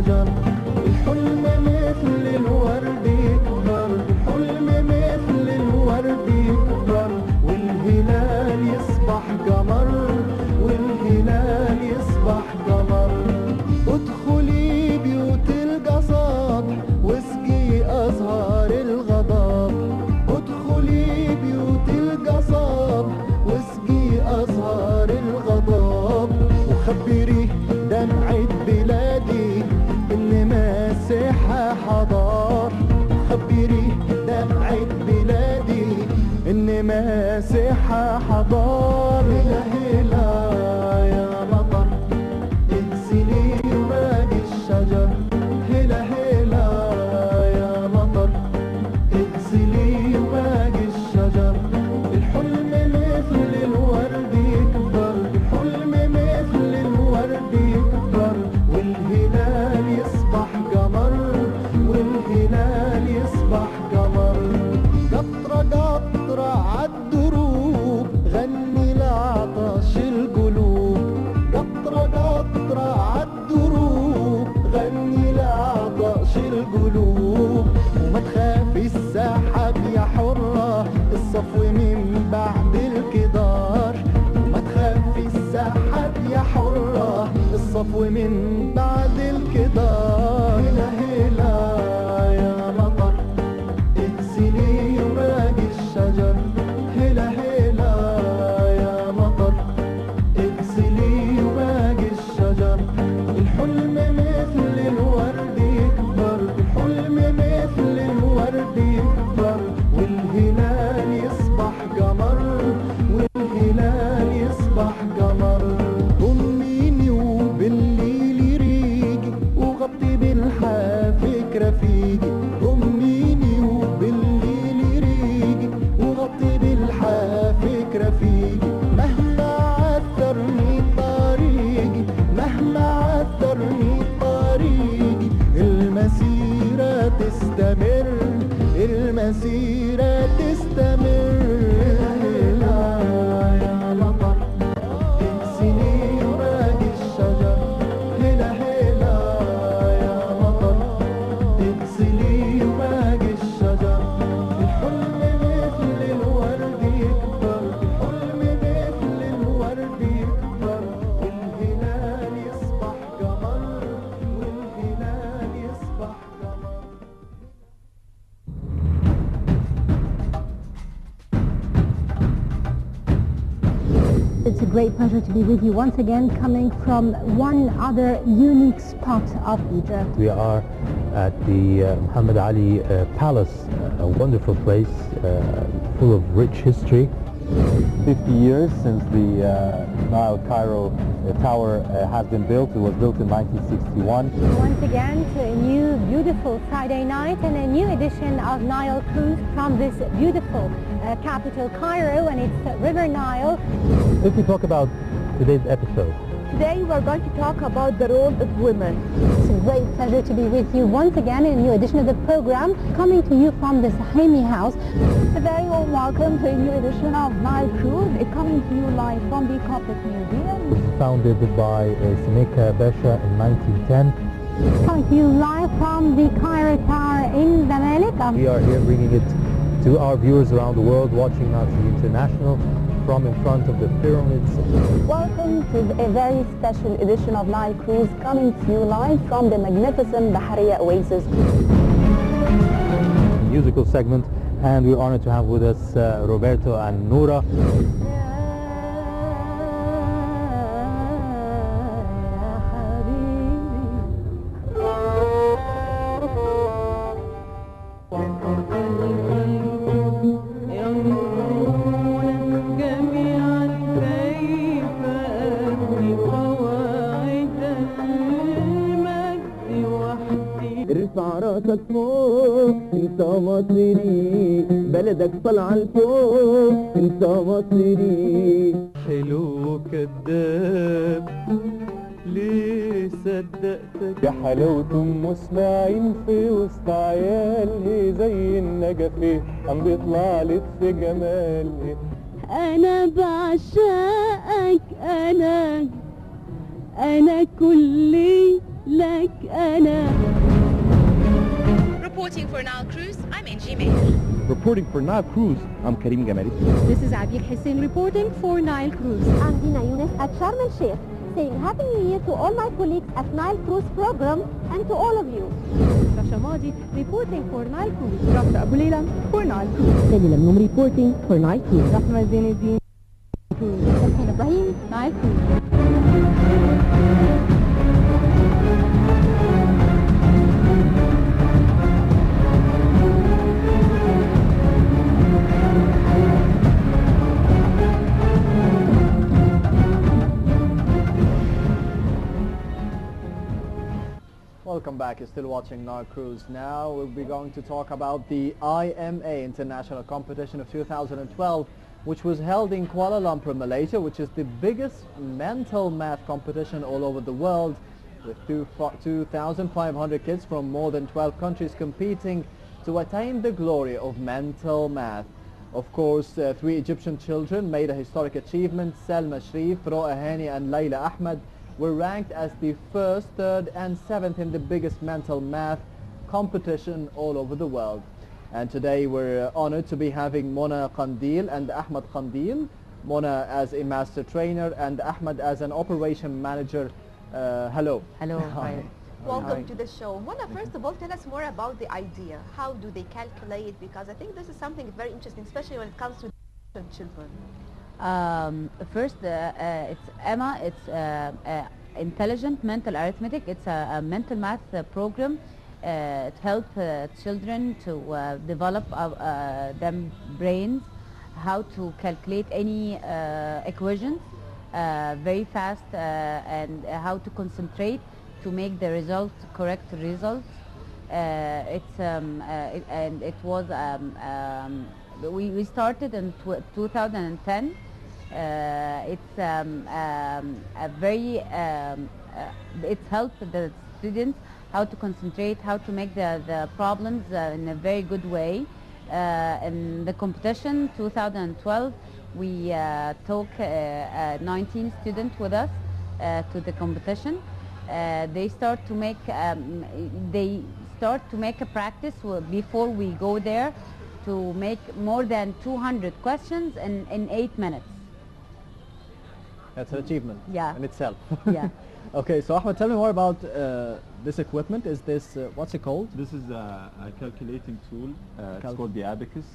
الشجر. الحلم مثل الورد يكبر، الحلم مثل الورد يكبر، والهلال يصبح قمر، والهلال يصبح قمر. ادخلي بيوت القصب واسقي أزهار الغضب، ادخلي بيوت القصب واسقي أزهار الغضب، وخبري دمعة بلادي اللي ماسحها حضار، خبري دمعة بلادي اللي ماسحها حضار. هلا هلا يا مطر اغسلي باقي الشجر، هلا هلا يا مطر اغسلي باقي الشجر. الحلم مثل الورد يكبر، الحلم مثل الورد يكبر، والهلال يصبح قمر، والهلال يصبح قمر. قطرة قطرة عالدروب غني لعطش القلوب، قطرة قطرة عالدروب غني لعطش القلوب. وما تخافي السحاب يا حرة الصفو من بعد الكدار، وما تخافي السحاب يا حرة الصفو من بعد الكدار. هلا هلا يا مطر اغسلي باقي الشجر، هلا هلا يا مطر اغسلي باقي الشجر. الحلم مثل الورد يكبر، الحلم مثل الورد يكبر، والهلال يصبح قمر، والهلال يصبح قمر. ضميني وبالليل يريقي وغطي بالحافك رفيقي، ضميني وبالليل يريقي وغطي بالحافك رفيقي. مهما عثرني طريقي، مهما عثرني طريقي، المسيرة تستمر، المسيرة تستمر. هلا يا مطر اغسلي باقي الشجر، هلا هلا يا مطر اغسلي باقي الشجر. الحلم مثل الورد يكبر، الحلم مثل الورد يكبر، والهلال يصبح قمر، والهلال يصبح قمر. It's a great pleasure to be with you once again, coming from one other unique spot of Egypt. We are at the Muhammad Ali Palace, a wonderful place full of rich history. 50 years since the Nile Cairo Tower has been built. It was built in 1961. Once again to a new beautiful Friday night and a new edition of Nile Cruise from this beautiful capital Cairo and its River Nile. If we talk about today's episode, today we're going to talk about the role of women. It's a great pleasure to be with you once again in a new edition of the program, coming to you from the Sahimi House. A very warm welcome to a new edition of Nile Cruise, coming to you live from the Coptic Museum. it was founded by Semeka Basha in 1910. Coming to you live from the Cairo Tower in Zamalek. We are here bringing it to our viewers around the world watching now TV International from in front of the pyramids. Welcome to a very special edition of Nile Cruise, coming to you live from the magnificent Bahariya Oasis. Musical segment, and we're honored to have with us Roberto and Noura. ارفع راسك فوق انت مصري، بلدك طلع لفوق انت مصري. حلو كذاب ليه صدقتك يا حلاوة ام اسماعيل في وسط عيالها زي النجفة عم بيطلع لك في جمالها. انا بعشقك، انا كلي لك أنا. Reporting for Nile Cruise, I'm Angie Mayer. Reporting for Nile Cruise, I'm Karim Gamari. This is Abir Hussein reporting for Nile Cruise. I'm Dina Younes at Sharm el Sheikh, saying Happy New Year to all my colleagues at Nile Cruise Program and to all of you. Rasha Madi reporting for Nile Cruise. Rafta Abu Leila for Nile Cruise. Selila Mnoum reporting for Nile Cruise. Rahma Zainuddin Cruise. Sakin Ibrahim, Nile Cruise. Welcome back. You're still watching Nile Cruise. Now we'll be going to talk about the IMA International Competition of 2012, which was held in Kuala Lumpur, Malaysia, which is the biggest mental math competition all over the world, with 2,500 kids from more than 12 countries competing to attain the glory of mental math. Of course, 3 Egyptian children made a historic achievement. Selma Sharif, Roa Hani and Layla Ahmed were ranked as the 1st, 3rd and 7th in the biggest mental math competition all over the world. And today we're honored to be having Mona Qandil and Ahmed Qandil. Mona as a master trainer and Ahmed as an operation manager. Hello. Hello. Hi. Welcome to the show. Mona, first of all, tell us more about the idea. How do they calculate? Because I think this is something very interesting, especially when it comes to children. First, it's Emma. It's intelligent mental arithmetic. It's a mental math program. It helps children to develop them brains, how to calculate any equations very fast, and how to concentrate to make the correct results. We started in 2010. It's a very it helps the students how to concentrate, how to make the problems in a very good way. In the competition 2012, we took 19 students with us to the competition. They start to make a practice before we go there to make more than 200 questions in 8 minutes. That's an achievement in itself. Yeah. Okay, so Ahmed, tell me more about this equipment. Is this, what's it called? This is a calculating tool. It's called the abacus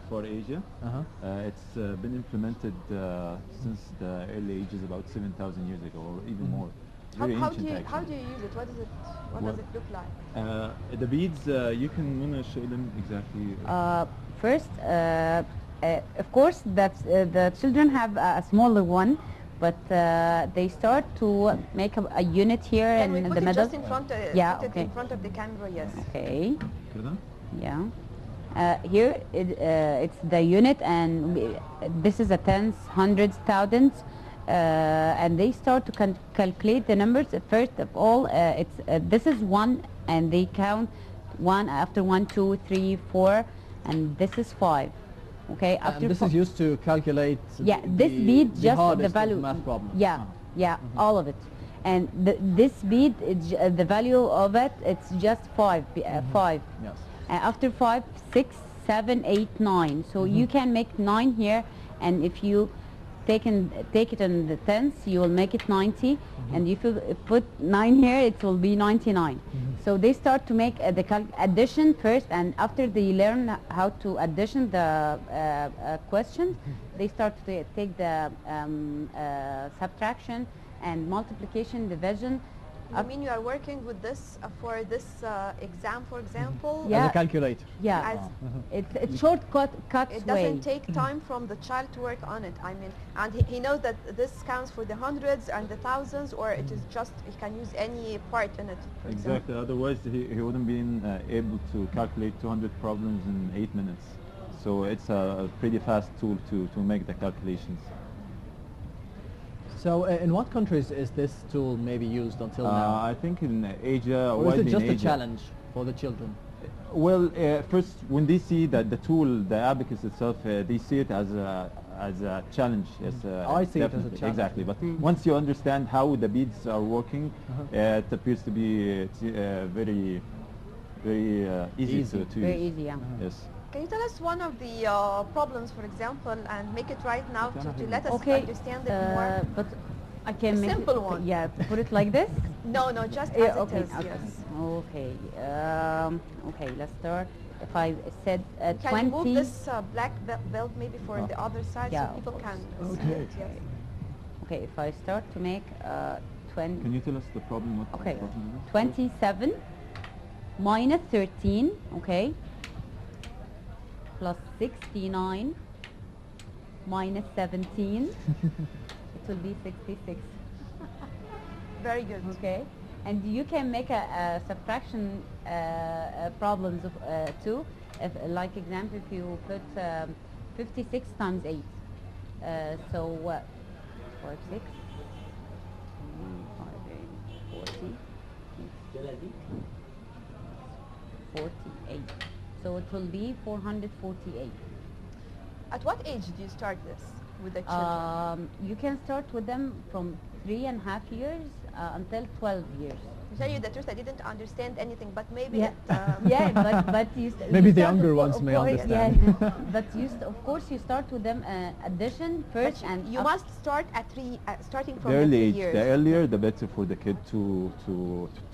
for Asia. It's been implemented since the early ages, about 7,000 years ago, or even more. Very How ancient, do you actually. use it? What does it look like? The beads, you can want to show them exactly. First, of course, the children have a smaller one, but they start to make a unit here Can we in put the it middle. just in front, put it in front of the camera, yes. Okay. Kırdı? Yeah. Here it's the unit, and this is a tens, hundreds, thousands, and they start to calculate the numbers. First of all, this is 1, and they count 1 after 1, 2, 3, 4, and this is 5. Okay. And this is used to calculate this bead the just hardest the value. of math problems. Yeah, all of it. And this bead, the value of it, it's just 5. 5. Yes. After 5, 6, 7, 8, 9. So you can make 9 here, and if you take it in the tens, you will make it 90, and if you put 9 here, it will be 99. So they start to make the addition first, and after they learn how to addition the questions, they start to take the subtraction and multiplication, division. You mean you are working with this for this exam, for example? Yeah. As a calculator. Yeah, As it's shortcut it doesn't take time from the child to work on it. I mean, and he knows that this counts for the hundreds and the thousands, or it is just he can use any part in it. For example. Exactly. Otherwise, he wouldn't be able to calculate 200 problems in 8 minutes. So it's a pretty fast tool to make the calculations. So in what countries is this tool maybe used until now? I think in Asia, Or is it widely just in a Asia. challenge for the children? Well, first, when they see that the tool, the abacus itself, they see it as as a challenge. Yes, I see it as a definitely, challenge. exactly. But once you understand how the beads are working, it appears to be very, very easy, Easy. to Very use. easy, yeah. Yes. Can you tell us one of the problems, for example, and make it right now to let us Okay, understand it more? but I can A make simple it, one. Yeah, put it like this. No, no, just Yeah, as okay, it is, okay. yes. Okay, okay, let's start. If I said Can 20. you move this black belt maybe for the other side Yeah, so of people course. can see Okay. it? Yes. Okay, if I start to make 20. Can you tell us the problem? What Okay, the problem is? 27 minus 13, okay, plus 69 minus 17, it will be 66. Very good. Okay, and you can make a subtraction problems of, too. If, like example, if you put 56 times 8, so what? 5, 6, 5, 8, 40, 48. So it will be 448. At what age do you start this with the children? You can start with them from 3.5 years until 12 years. To tell you the truth, I didn't understand anything, but maybe Yeah, it, yeah, but you Maybe you the start younger of ones of may course, understand. Yeah, but of course you start with them addition but first, and you must start at starting from The the early 3 age, years. the earlier, the better for the kid to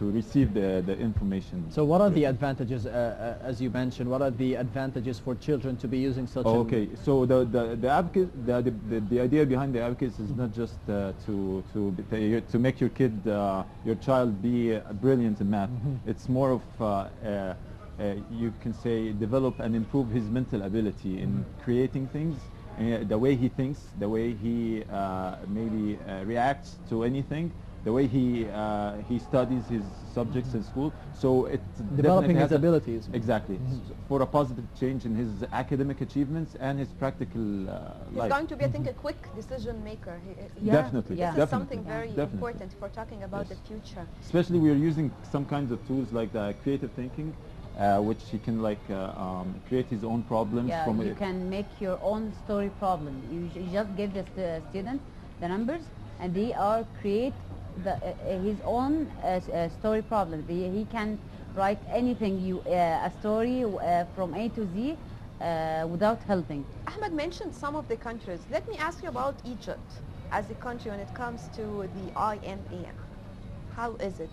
receive the information. So what are the advantages, as you mentioned, what are the advantages for children to be using such an Okay, so the abacus, the idea behind the abacus is not just to make your kid, your child be brilliant in math. It's more of you can say develop and improve his mental ability in creating things, the way he thinks, the way he maybe reacts to anything, the way he studies his subjects in school. So it developing definitely his has abilities. exactly for a positive change in his academic achievements and his practical He's life. going to be, I think, a quick decision maker. Yeah, Definitely, yeah. This is definitely, something very definitely. important if we're talking about Yes. the future. Especially we are using some kinds of tools like the creative thinking, which he can like create his own problems yeah, from you it. can make your own story problem. You just give the student the numbers, and they are create his own story problem. He can write anything, a story from A to Z without helping. Ahmed mentioned some of the countries. Let me ask you about Egypt as a country when it comes to the IMA. How is it?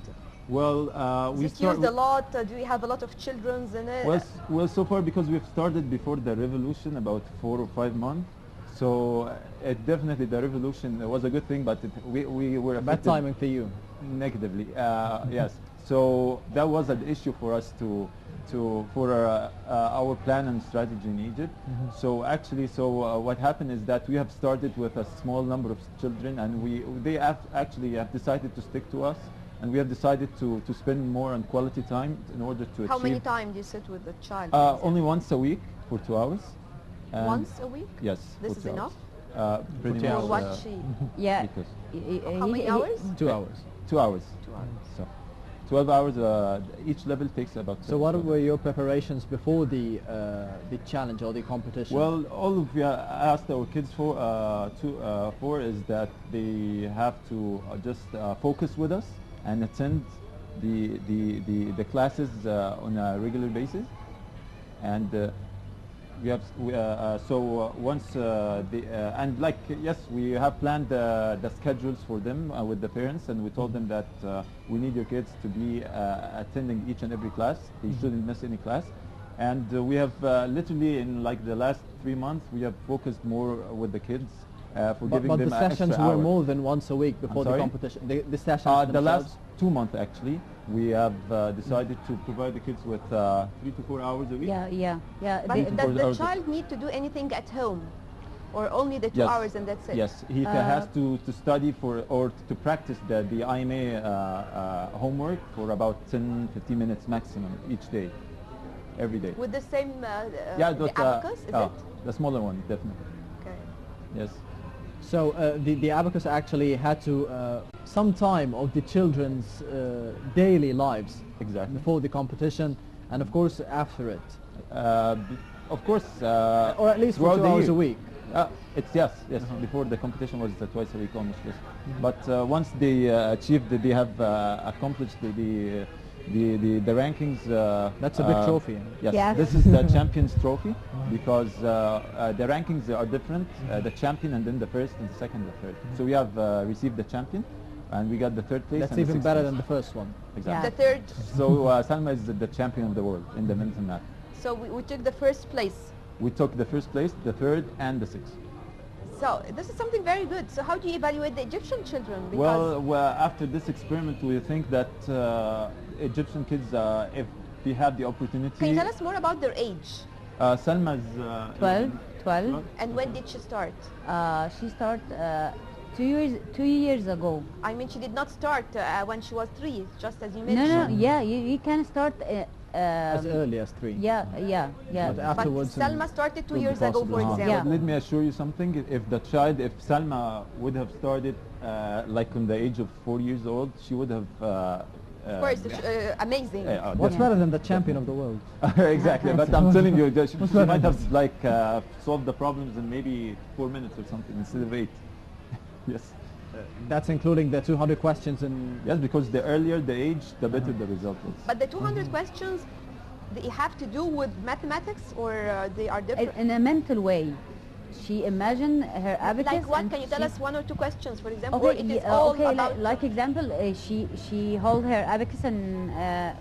Well, Is we it start used a lot? Do you have a lot of children in it? well, so far because we've started before the revolution, about 4 or 5 months. So it definitely the revolution was a good thing, but we were Bad affected timing for you. negatively. Yes. So that was an issue for us for our plan and strategy in Egypt. So actually, what happened is that we have started with a small number of children, and they actually have decided to stick to us, and we have decided to spend more on quality time in order to How achieve. many times do you sit with the child? Only once a week for 2 hours. And Once a week? Yes. This for is 2 enough? hours. Pretty For much. For what she? Yeah. Because How many hours? 2 hours. 2 hours. 2 hours. So 12 hours. Each level takes about. So what 12 were your preparations before the challenge or the competition? Well, all we asked our kids for is that they have to just focus with us and attend the classes on a regular basis, and we have once and like yes, we have planned the schedules for them with the parents, and we told them that we need your kids to be attending each and every class. They shouldn't miss any class. And we have literally in like the last 3 months we have focused more with the kids for giving but them the an sessions extra were hour. more than once a week before the sorry? competition. The sessions The themselves? last 2 months actually, we have decided to provide the kids with 3 to 4 hours a week. Yeah. But They- does the hours. child need to do anything at home? Or only the 2 Yes. hours and that's it? Yes, he has to study or to practice the IMA homework for about 10-15 minutes maximum each day, every day. With the same Yeah, the abacus, is it? the smaller one, definitely. Okay. Yes. So the abacus actually had to some time of the children's daily lives Exactly. before the competition, and of course after it, Of course. or at least for throughout 2 the hours year. a week. It's yes. Before the competition was twice a week almost. Yes. But once they achieved, they have accomplished the rankings. That's a big trophy. Yes, Yes. this is the champions trophy because the rankings are different. The champion and then the first and the second and the third. So we have received the champion, and we got the third place. That's and the even sixth better place. than the first one. Exactly. The third. So Salma is the champion of the world in the mental math. So we took the first place. We took the first place, the third, and the sixth. So this is something very good. So how do you evaluate the Egyptian children? Well, after this experiment, we think that Egyptian kids, if they have the opportunity. Can you tell us more about their age? Salma's 12. And when did she start? She started 2 years ago. I mean, she did not start when she was 3, just as you No, mentioned. yeah, you can start. As early as 3. Yeah. But But afterwards, Salma started 2 will be years ago, possible. for Uh-huh. example. Yeah. But let me assure you something. If Salma would have started like on the age of 4 years old, she would have. Of course, it's, amazing. what's better than the champion of the world? Exactly, but I'm telling you, that she might have like solved the problems in maybe 4 minutes or something instead of 8. Yes. That's including the 200 questions and Yes, because the earlier the age, the better the result is. But the 200 questions, they have to do with mathematics, or they are different? In a mental way. She imagined her abacus. Like what? and Can you tell she- us 1 or 2 questions, for example? Okay, Or it is all okay. about Like example, she hold her abacus and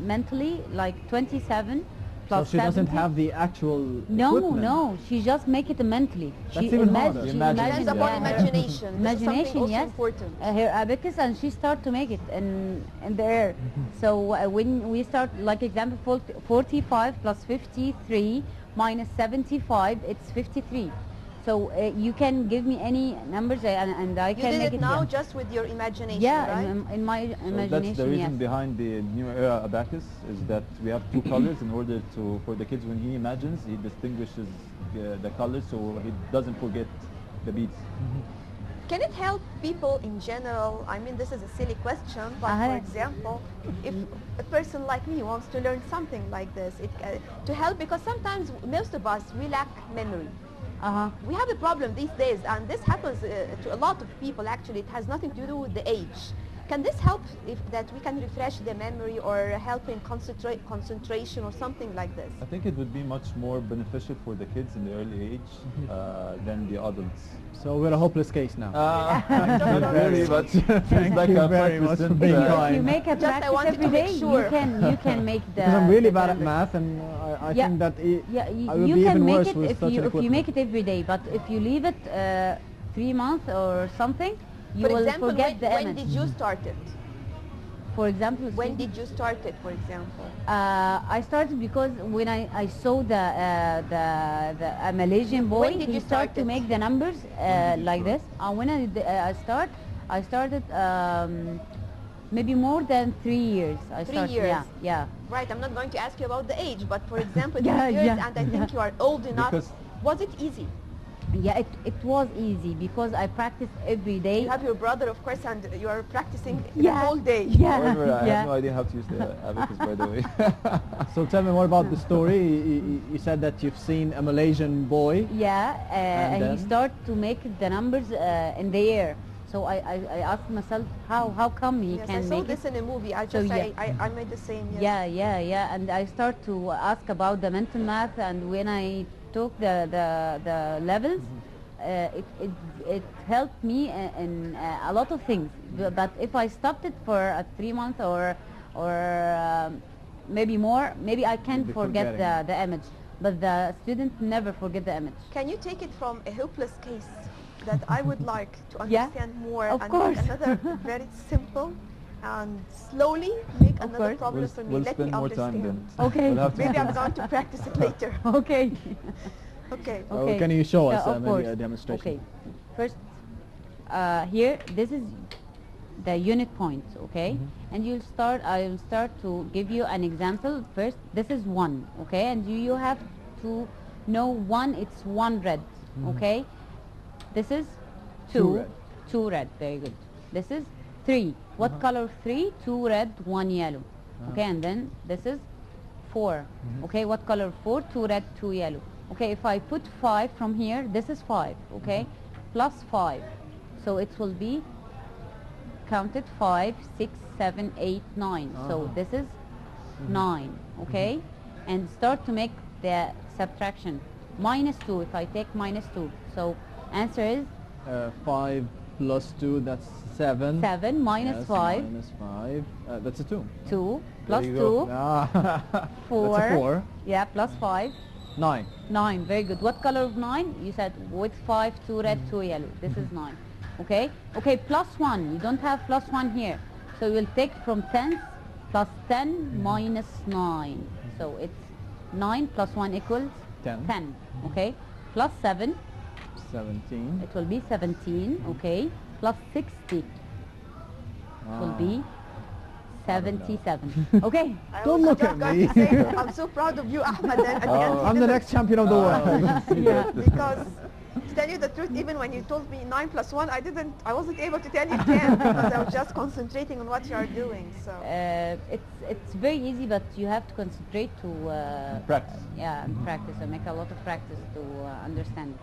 mentally like 27 so plus she doesn't 70. have the actual No, equipment. no. She just make it mentally. That's She even imagine. harder. She Imagine, depends imagine, upon yeah. imagination. This is Imagination, something also yes. important. Her abacus, and she start to make it in the air. So when we start, like example, 45 plus 53 minus 75, it's 53. So you can give me any numbers and I You can did make it now yeah. just with your imagination, Yeah, right? in my So imagination, that's the reason yes. behind the new era abacus is that we have 2 colors in order to, for the kids when he imagines, he distinguishes the colors so he doesn't forget the beats. Can it help people in general? I mean, this is a silly question, but for example, if a person like me wants to learn something like this, to help, because sometimes most of us, we lack memory. We have a problem these days, and this happens to a lot of people actually. It has nothing to do with the age. Can this help if that we can refresh the memory or help in concentration or something like this? I think it would be much more beneficial for the kids in the early age than the adults. So we're a hopeless case now. Not really, but it's like you a very much for 5%. being If kind. you make a Just I practice wanted to every make day, sure. you can make the. Because I'm really the bad at numbers. math, and I Yeah. think that Yeah, I will you be can even make worse it with if such you an if you make equipment. it every day. But if you leave it 3 months or something, you For will example, forget the when image. did you start it? For example, When did you start it, for example? I started because when I saw the a Malaysian boy, When did he you started start to it? make the numbers like this. And when I started maybe more than 3 years. I 3 started, years. Yeah. Right, I'm not going to ask you about the age, but for example, 3 Yeah, years, yeah, and I think you are old enough. Because- Was it easy? Yeah, it was easy because I practiced every day. You have your brother, of course, and you are practicing the Yeah. whole day. Yeah. However, I yeah. have no idea how to use the abacus, by the way. So tell me more about the story. You said that you've seen a Malaysian boy. Yeah, and he then? started to make the numbers in the air. So I asked myself, how come he Yes, I can saw make this it? in a movie. I So, just yeah. I made the same. Yes. Yeah, and I start to ask about the mental math, and when I took the levels, it helped me in a lot of things. But if I stopped it for 3 months or maybe more, maybe I can You'll be forget forgetting. the image. But the student never forget the image. Can you take it from a hopeless case that I would like to Yeah, understand more of and course. make another very simple and slowly make Of another course. problem for me? We'll Let spend me more time understand. then. Okay. We'll have to Maybe I'm going to practice it later. Okay. Okay. Okay. Can you show us Yeah, of maybe course. a demonstration? Okay. First, here, this is the unit points, okay? And I will start to give you an example. First, this is 1, okay? And you have to know 1, it's 1 red, okay? This is 2. 2 red. 2 red, very good. This is 3. What color 3? 2 red, 1 yellow. Okay, and then this is 4. Okay, what color 4? 2 red, 2 yellow. Okay, if I put 5 from here, this is 5, okay? Plus 5. So it will be counted 5, 6, 7, 8, 9. So this is 9, okay? And start to make the subtraction. Minus 2, if I take minus 2. So answer is 5 plus 2, that's 7. 7 minus Yes, 5. minus 5, that's a 2. 2 plus There you 2. go. Ah, 4. That's a 4. Yeah, plus 5. 9. 9, very good. What color of 9? You said with 5, 2 red, 2 yellow. This is 9. Okay? Okay, plus 1. You don't have plus 1 here. So you will take from 10 plus 10 minus 9. So it's 9 plus 1 equals 10. 10. Okay? Plus 7. 17. It will be 17. Okay? Plus 60. It will be 77. Okay? Don't look at me. I'm so proud of you, Ahmed. And at the end, I'm the next champion of the world. Yeah. because to tell you the truth, even when you told me 9 plus 1, I wasn't able to tell you 10 because I was just concentrating on what you are doing. So It's very easy, but you have to concentrate to Practice. Yeah, and practice and make a lot of practice to understand it.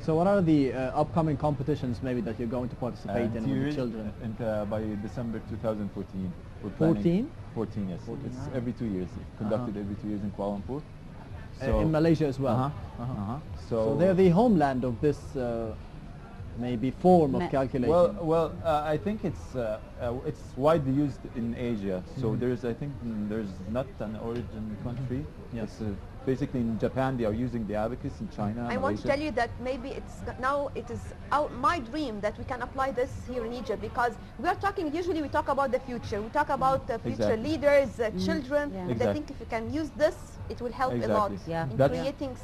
So what are the upcoming competitions maybe that you're going to participate in with the children? By December 2014. We're 14? 14, yes. It's every 2 years. Conducted every 2 years in Kuala Lumpur. In Malaysia as well? So they're the homeland of this maybe form of calculation. Well, I think it's widely used in Asia. So I think there's not an origin country. Yes. It's, basically in Japan they are using the abacus. In China, I want to tell you that maybe it is my dream that we can apply this here in Egypt, because we are talking, usually we talk about the future. We talk about future leaders, children. Yeah. And I think if you can use this, it will help a lot Yeah. in That's- creating